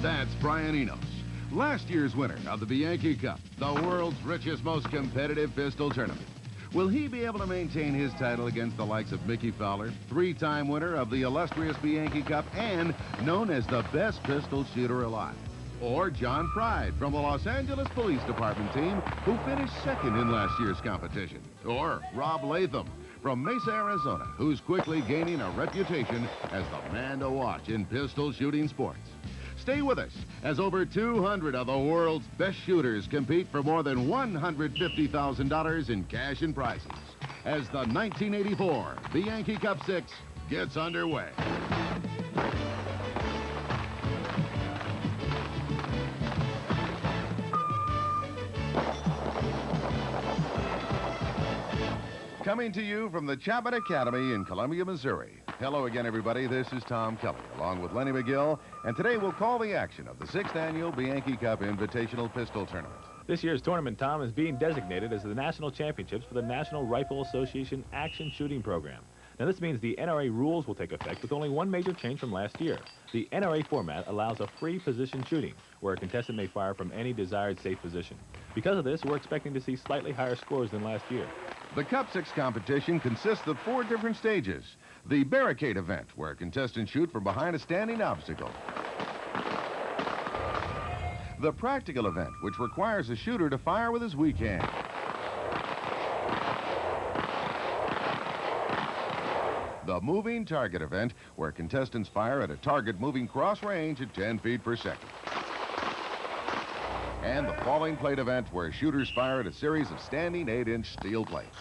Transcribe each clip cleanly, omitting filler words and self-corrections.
That's Brian Enos, last year's winner of the Bianchi Cup, the world's richest, most competitive pistol tournament. Will he be able to maintain his title against the likes of Mickey Fowler, three-time winner of the illustrious Bianchi Cup and known as the best pistol shooter alive? Or John Pride from the Los Angeles Police Department team, who finished second in last year's competition? Or Rob Latham from Mesa, Arizona, who's quickly gaining a reputation as the man to watch in pistol shooting sports? Stay with us as over 200 of the world's best shooters compete for more than $150,000 in cash and prizes as the 1984 Bianchi Cup 6 gets underway. Coming to you from the Chapman Academy in Columbia, Missouri. Hello again, everybody. This is Tom Kelly, along with Lenny McGill, and today we'll call the action of the 6th Annual Bianchi Cup Invitational Pistol Tournament. This year's tournament, Tom, is being designated as the National Championships for the National Rifle Association Action Shooting Program. Now, this means the NRA rules will take effect with only one major change from last year. The NRA format allows a free position shooting, where a contestant may fire from any desired safe position. Because of this, we're expecting to see slightly higher scores than last year. The Cup 6 competition consists of 4 different stages. The Barricade event, where contestants shoot from behind a standing obstacle. The Practical event, which requires a shooter to fire with his weak hand. The Moving Target event, where contestants fire at a target moving cross range at 10 feet per second. And the Falling Plate event, where shooters fire at a series of standing 8-inch steel plates.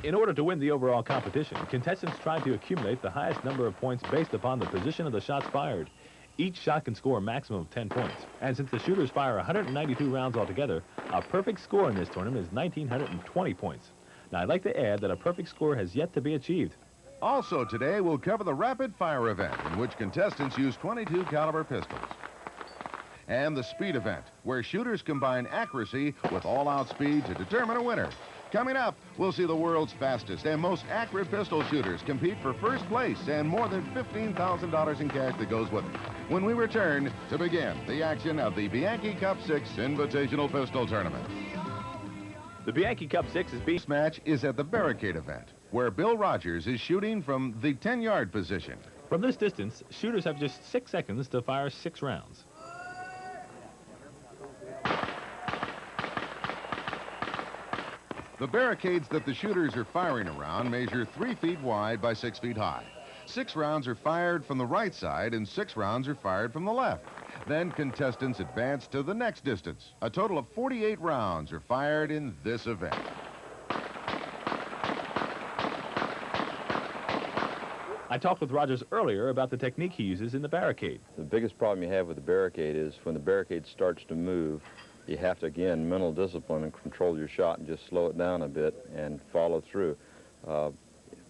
In order to win the overall competition, contestants try to accumulate the highest number of points based upon the position of the shots fired. Each shot can score a maximum of 10 points. And since the shooters fire 192 rounds altogether, a perfect score in this tournament is 1,920 points. Now, I'd like to add that a perfect score has yet to be achieved. Also today, we'll cover the Rapid Fire event, in which contestants use .22 caliber pistols. And the Speed event, where shooters combine accuracy with all-out speed to determine a winner. Coming up, we'll see the world's fastest and most accurate pistol shooters compete for first place and more than $15,000 in cash that goes with it, when we return to begin the action of the Bianchi Cup 6 Invitational Pistol Tournament. The Bianchi Cup 6 is being... This match is at the Barricade event, where Bill Rogers is shooting from the 10-yard position. From this distance, shooters have just 6 seconds to fire 6 rounds. The barricades that the shooters are firing around measure 3 feet wide by 6 feet high. 6 rounds are fired from the right side and 6 rounds are fired from the left. Then contestants advance to the next distance. A total of 48 rounds are fired in this event. I talked with Rogers earlier about the technique he uses in the Barricade. The biggest problem you have with the Barricade is when the Barricade starts to move, you have to, again, mental discipline and control your shot and just slow it down a bit and follow through.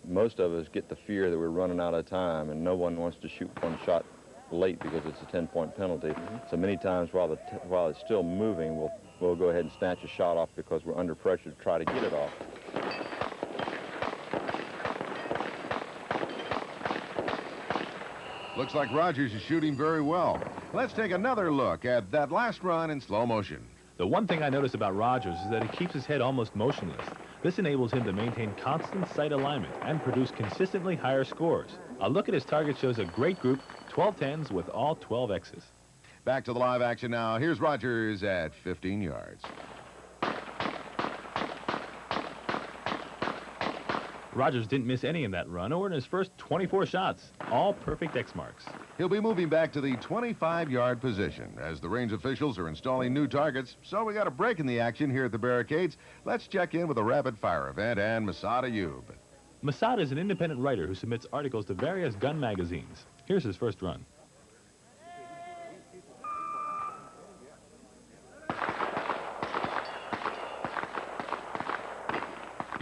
Most of us get the fear that we're running out of time, and no one wants to shoot one shot late because it's a 10-point penalty. So many times while it's still moving, we'll go ahead and snatch a shot off because we're under pressure to try to get it off. Looks like Rogers is shooting very well. Let's take another look at that last run in slow motion. The one thing I notice about Rogers is that he keeps his head almost motionless. This enables him to maintain constant sight alignment and produce consistently higher scores. A look at his target shows a great group, 12 10s with all 12 X's. Back to the live action now. Here's Rogers at 15 yards. Rogers didn't miss any in that run or in his first 24 shots, all perfect X marks. He'll be moving back to the 25-yard position as the range officials are installing new targets. So we got a break in the action here at the Barricades. Let's check in with the Rapid Fire event and Masad Ayub. Masad is an independent writer who submits articles to various gun magazines. Here's his first run.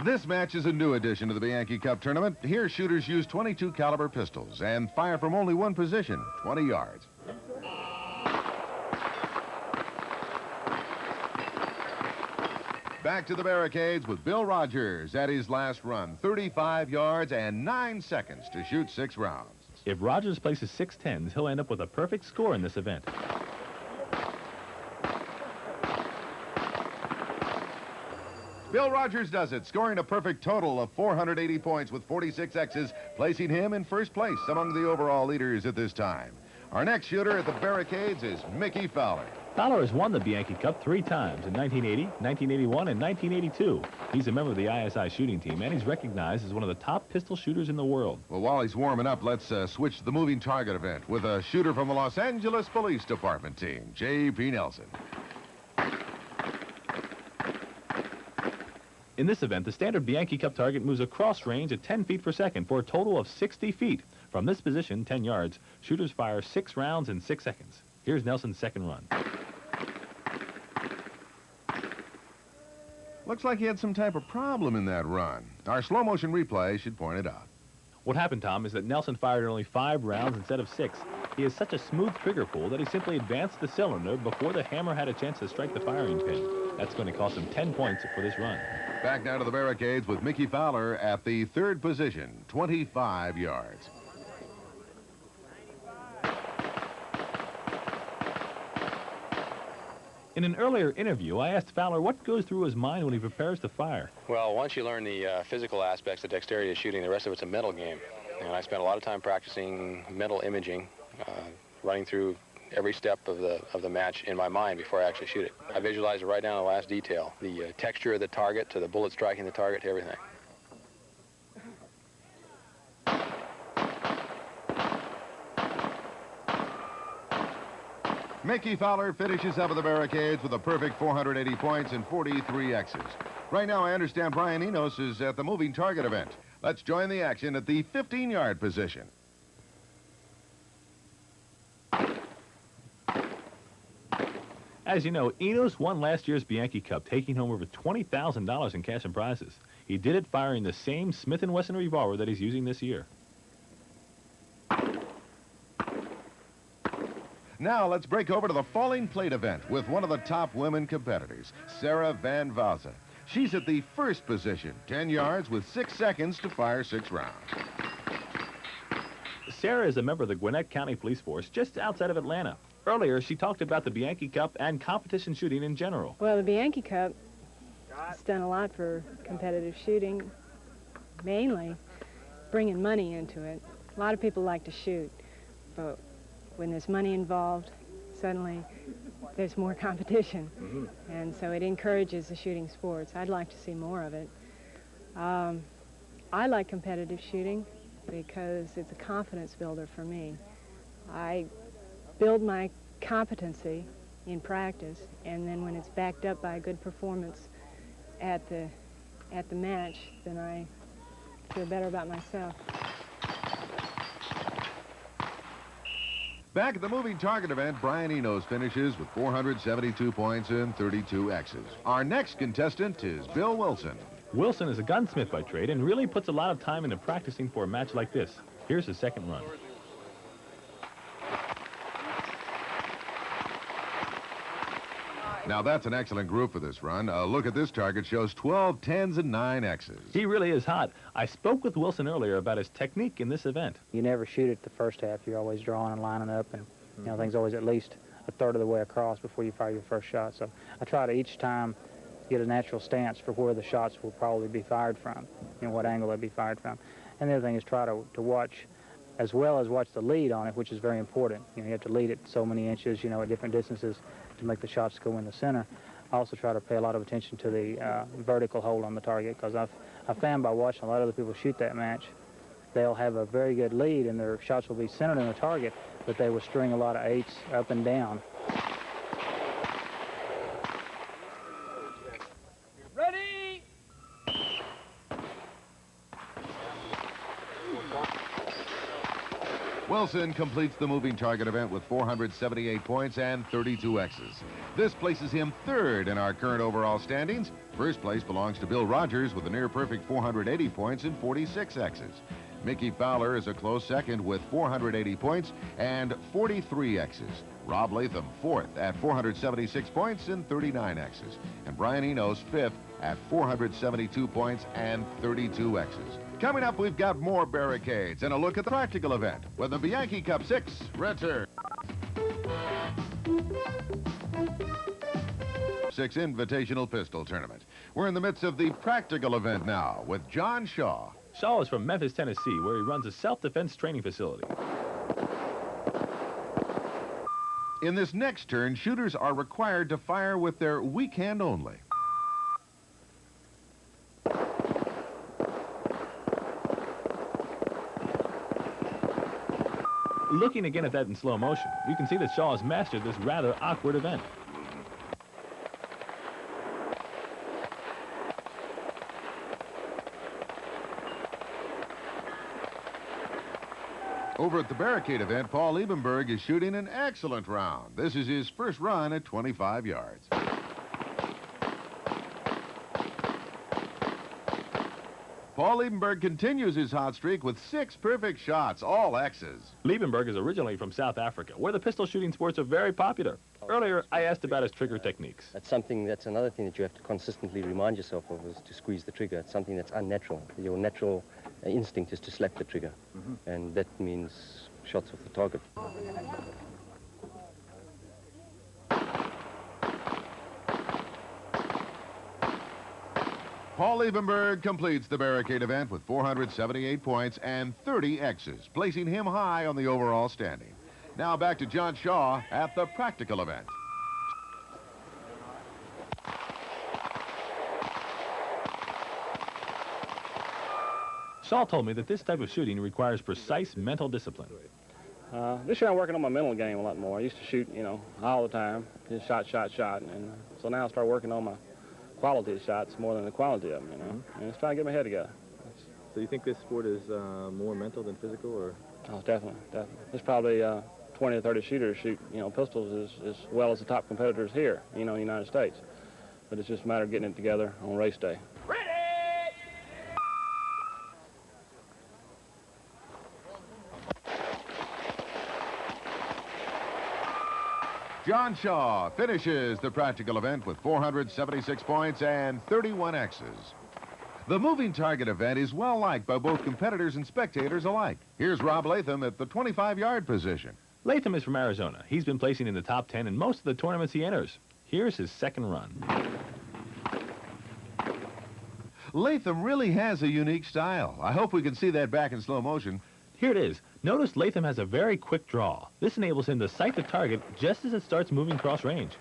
This match is a new addition to the Bianchi Cup tournament. Here, shooters use .22 caliber pistols and fire from only one position, 20 yards. Back to the Barricades with Bill Rogers at his last run, 35 yards and 9 seconds to shoot 6 rounds. If Rogers places 6 10s, he'll end up with a perfect score in this event. Bill Rogers does it, scoring a perfect total of 480 points with 46 X's, placing him in first place among the overall leaders at this time. Our next shooter at the Barricades is Mickey Fowler. Fowler has won the Bianchi Cup 3 times, in 1980, 1981, and 1982. He's a member of the ISI shooting team, and he's recognized as one of the top pistol shooters in the world. Well, while he's warming up, let's switch to the moving target event with a shooter from the Los Angeles Police Department team, J.P. Nelson. In this event, the standard Bianchi Cup target moves across range at 10 feet per second for a total of 60 feet. From this position, 10 yards, shooters fire 6 rounds in 6 seconds. Here's Nelson's second run. Looks like he had some type of problem in that run. Our slow motion replay should point it out. What happened, Tom, is that Nelson fired only 5 rounds instead of 6. He has such a smooth trigger pull that he simply advanced the cylinder before the hammer had a chance to strike the firing pin. That's going to cost him 10 points for this run. Back now to the Barricades with Mickey Fowler at the third position, 25 yards. In an earlier interview, I asked Fowler what goes through his mind when he prepares to fire. Well, once you learn the physical aspects, the dexterity of shooting, the rest of it's a mental game. And I spent a lot of time practicing mental imaging, running through every step of the match in my mind before I actually shoot it. I visualize it right down to the last detail, the texture of the target, to the bullet striking the target, to everything. Mickey Fowler finishes up at the Barricades with a perfect 480 points and 43 X's. Right now, I understand Brian Enos is at the moving target event. Let's join the action at the 15-yard position. As you know, Enos won last year's Bianchi Cup, taking home over $20,000 in cash and prizes. He did it firing the same Smith & Wesson revolver that he's using this year. Now let's break over to the falling plate event with one of the top women competitors, Sarah Van Valza. She's at the first position, 10 yards with 6 seconds to fire 6 rounds. Sarah is a member of the Gwinnett County Police Force just outside of Atlanta. Earlier, she talked about the Bianchi Cup and competition shooting in general. Well, the Bianchi Cup has done a lot for competitive shooting, mainly bringing money into it. A lot of people like to shoot, but when there's money involved, suddenly there's more competition. And so it encourages the shooting sports. I'd like to see more of it. I like competitive shooting because it's a confidence builder for me. I build my competency in practice, and then when it's backed up by a good performance at the match, then I feel better about myself. Back at the moving target event, Brian Enos finishes with 472 points and 32 X's. Our next contestant is Bill Wilson. Wilson is a gunsmith by trade and really puts a lot of time into practicing for a match like this. Here's his second run. Now that's an excellent group for this run. A look at this target shows 12 10s and 9 X's. He really is hot. I spoke with Wilson earlier about his technique in this event. You never shoot it the first half. You're always drawing and lining up, and you know, things always at least a third of the way across before you fire your first shot. So I try to each time get a natural stance for where the shots will probably be fired from, you know, what angle they'll be fired from. And the other thing is try to watch, as well as watch the lead on it, which is very important. You know, you have to lead it so many inches, you know, at different distances to make the shots go in the center. I also try to pay a lot of attention to the vertical hold on the target, because I've found by watching a lot of other people shoot that match, they'll have a very good lead and their shots will be centered in the target, but they will string a lot of 8s up and down. Ready! Wilson completes the moving target event with 478 points and 32 X's. This places him third in our current overall standings. First place belongs to Bill Rogers with a near-perfect 480 points and 46 X's. Mickey Fowler is a close second with 480 points and 43 X's. Rob Latham fourth at 476 points and 39 X's. And Brian Enos fifth at 472 points and 32 X's. Coming up, we've got more barricades and a look at the practical event when the Bianchi Cup 6 returns. 6 Invitational Pistol Tournament. We're in the midst of the practical event now with John Shaw. Shaw is from Memphis, Tennessee, where he runs a self-defense training facility. In this next turn, shooters are required to fire with their weak hand only. Looking again at that in slow motion, you can see that Shaw has mastered this rather awkward event. Over at the Barricade event, Paul Liebenberg is shooting an excellent round. This is his first run at 25 yards. Paul Liebenberg continues his hot streak with 6 perfect shots, all X's. Liebenberg is originally from South Africa, where the pistol shooting sports are very popular. Earlier, I asked about his trigger techniques. That's another thing that you have to consistently remind yourself of, is to squeeze the trigger. It's something that's unnatural. Your natural instinct is to slap the trigger, and that means shots off the target. Paul Liebenberg completes the Barricade event with 478 points and 30 X's, placing him high on the overall standing. Now back to John Shaw at the practical event. Shaw told me that this type of shooting requires precise mental discipline. This year I'm working on my mental game a lot more. I used to shoot, all the time, just shot, and so now I start working on my quality of shots more than the quality of them, and it's trying to get my head together. So you think this sport is more mental than physical, or? Oh, definitely. There's probably 20 or 30 shooters shoot, pistols as well as the top competitors here, in the United States. But it's just a matter of getting it together on race day. John Shaw finishes the practical event with 476 points and 31 X's. The moving target event is well liked by both competitors and spectators alike. Here's Rob Latham at the 25-yard position. Latham is from Arizona. He's been placing in the top 10 in most of the tournaments he enters. Here's his second run. Latham really has a unique style. I hope we can see that back in slow motion. Here it is. Notice Latham has a very quick draw. This enables him to sight the target just as it starts moving cross range.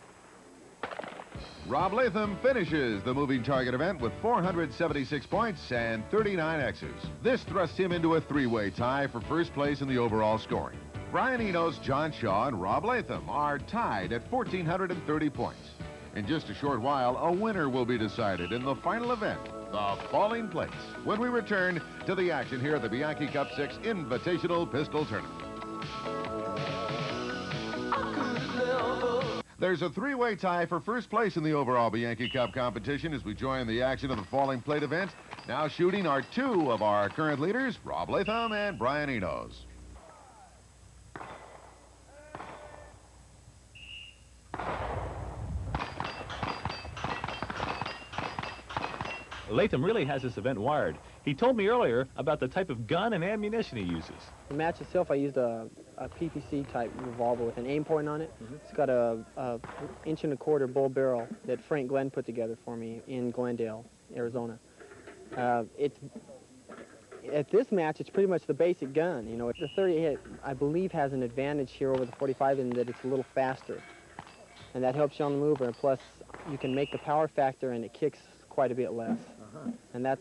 Rob Latham finishes the moving target event with 476 points and 39 X's. This thrusts him into a 3-way tie for first place in the overall scoring. Brian Enos, John Shaw, and Rob Latham are tied at 1,430 points. In just a short while, a winner will be decided in the final event, the falling plates, when we return to the action here at the Bianchi Cup 6 Invitational Pistol Tournament. There's a 3-way tie for first place in the overall Bianchi Cup competition as we join the action of the falling plate event. Now shooting are 2 of our current leaders, Rob Latham and Brian Enos. Latham really has this event wired. He told me earlier about the type of gun and ammunition he uses. The match itself, I used a PPC-type revolver with an aim point on it. It's got a 1.25-inch bull barrel that Frank Glenn put together for me in Glendale, Arizona. At this match, it's pretty much the basic gun. The 38, I believe, has an advantage here over the 45 in that it's a little faster. And that helps you on the move, and plus you can make the power factor and it kicks quite a bit less. And that,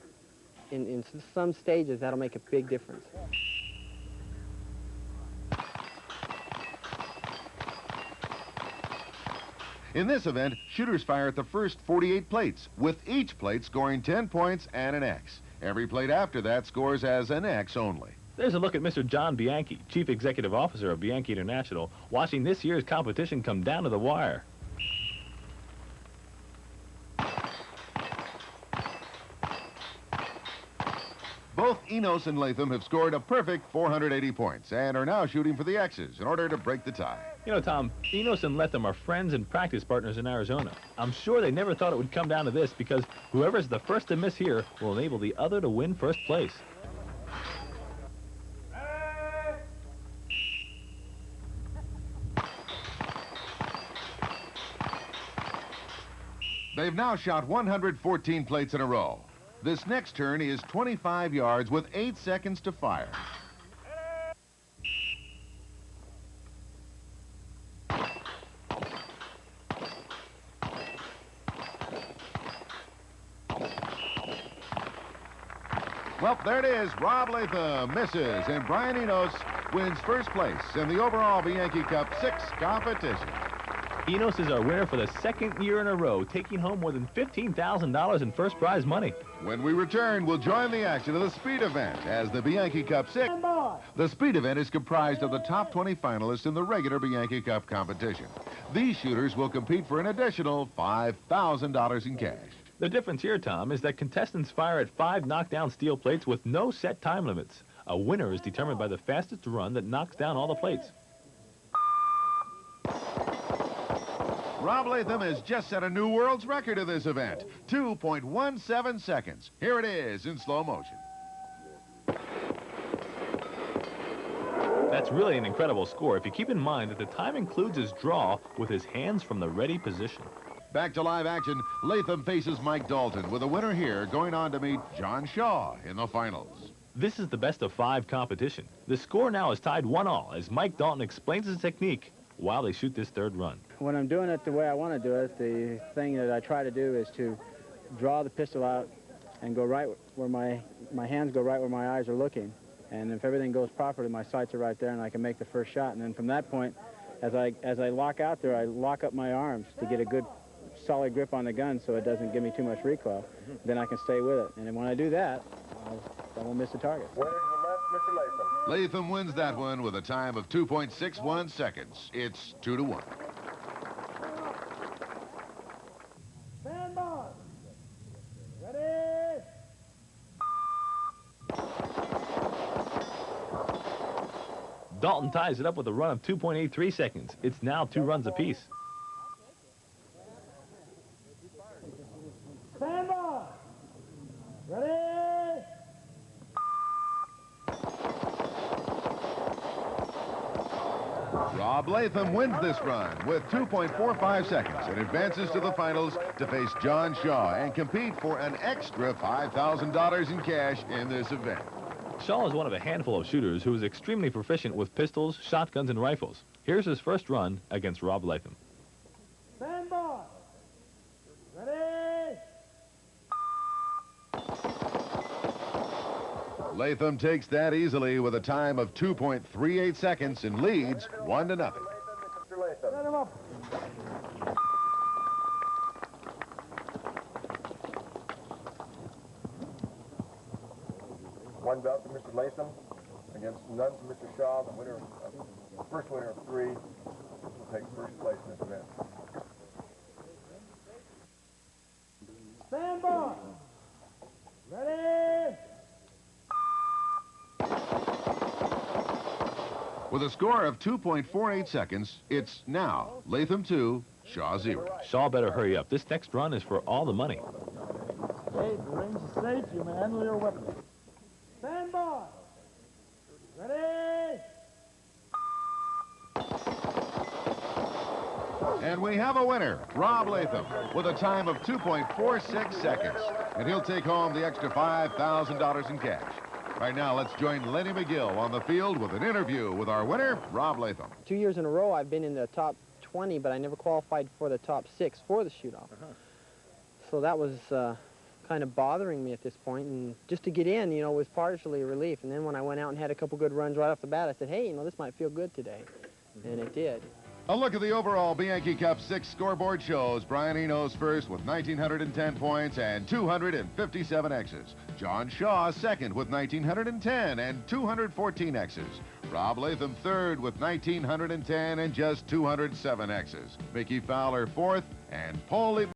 in some stages, that'll make a big difference. In this event, shooters fire at the first 48 plates, with each plate scoring 10 points and an X. Every plate after that scores as an X only. There's a look at Mr. John Bianchi, Chief Executive Officer of Bianchi International, watching this year's competition come down to the wire. Both Enos and Latham have scored a perfect 480 points and are now shooting for the X's in order to break the tie. Tom, Enos and Latham are friends and practice partners in Arizona. I'm sure they never thought it would come down to this because whoever's the first to miss here will enable the other to win first place. They've now shot 114 plates in a row. This next turn is 25 yards with 8 seconds to fire. Well, there it is. Rob Latham misses, and Brian Enos wins first place in the overall Bianchi Cup 6 competition. Enos is our winner for the second year in a row, taking home more than $15,000 in first prize money. When we return, we'll join the action of the speed event as the Bianchi Cup 6. The speed event is comprised of the top 20 finalists in the regular Bianchi Cup competition. These shooters will compete for an additional $5,000 in cash. The difference here, Tom, is that contestants fire at 5 knockdown steel plates with no set time limits. A winner is determined by the fastest run that knocks down all the plates. Rob Latham has just set a new world's record in this event, 2.17 seconds. Here it is in slow motion. That's really an incredible score if you keep in mind that the time includes his draw with his hands from the ready position. Back to live action, Latham faces Mike Dalton with a winner here going on to meet John Shaw in the finals. This is the best of 5 competition. The score now is tied 1-1 as Mike Dalton explains his technique while they shoot this third run. When I'm doing it the way I want to do it, the thing that I try to do is to draw the pistol out and go right where my hands go right where my eyes are looking. And if everything goes properly, my sights are right there and I can make the first shot. And then from that point, as I lock out there, I lock up my arms to get a good solid grip on the gun so it doesn't give me too much recoil. Then I can stay with it. And then when I do that, I won't miss the target. Winner to the left, Mr. Latham. Latham wins that one with a time of 2.61 seconds. It's 2-1. Stand by. Ready? Dalton ties it up with a run of 2.83 seconds. It's now 2 runs apiece. Stand by. Ready? Rob Latham wins this run with 2.45 seconds and advances to the finals to face John Shaw and compete for an extra $5,000 in cash in this event. Shaw is one of a handful of shooters who is extremely proficient with pistols, shotguns, and rifles. Here's his first run against Rob Latham. Stand by. Ready? Latham takes that easily with a time of 2.38 seconds and leads 1-0. Set him up. One belt to Mr. Latham against none to Mr. Shaw, the winner of, first winner of 3, will take first place in this event. Stand by. Ready? With a score of 2.48 seconds, it's now Latham 2, Shaw 0. Shaw better hurry up. This next run is for all the money. Okay, the range is safe. You may handle your weapon. Stand by. Ready? And we have a winner, Rob Latham, with a time of 2.46 seconds. And he'll take home the extra $5,000 in cash. Right now, let's join Lenny McGill on the field with an interview with our winner, Rob Latham. 2 years in a row, I've been in the top 20, but I never qualified for the top 6 for the shoot-off. So that was kind of bothering me at this point, and just to get in, you know, was partially a relief. And then when I went out and had a couple good runs right off the bat, I said, hey, you know, this might feel good today. And it did. A look at the overall Bianchi Cup 6 scoreboard shows Brian Enos first with 1,910 points and 257 X's. John Shaw second with 1,910 and 214 X's. Rob Latham third with 1,910 and just 207 X's. Mickey Fowler fourth, and Paul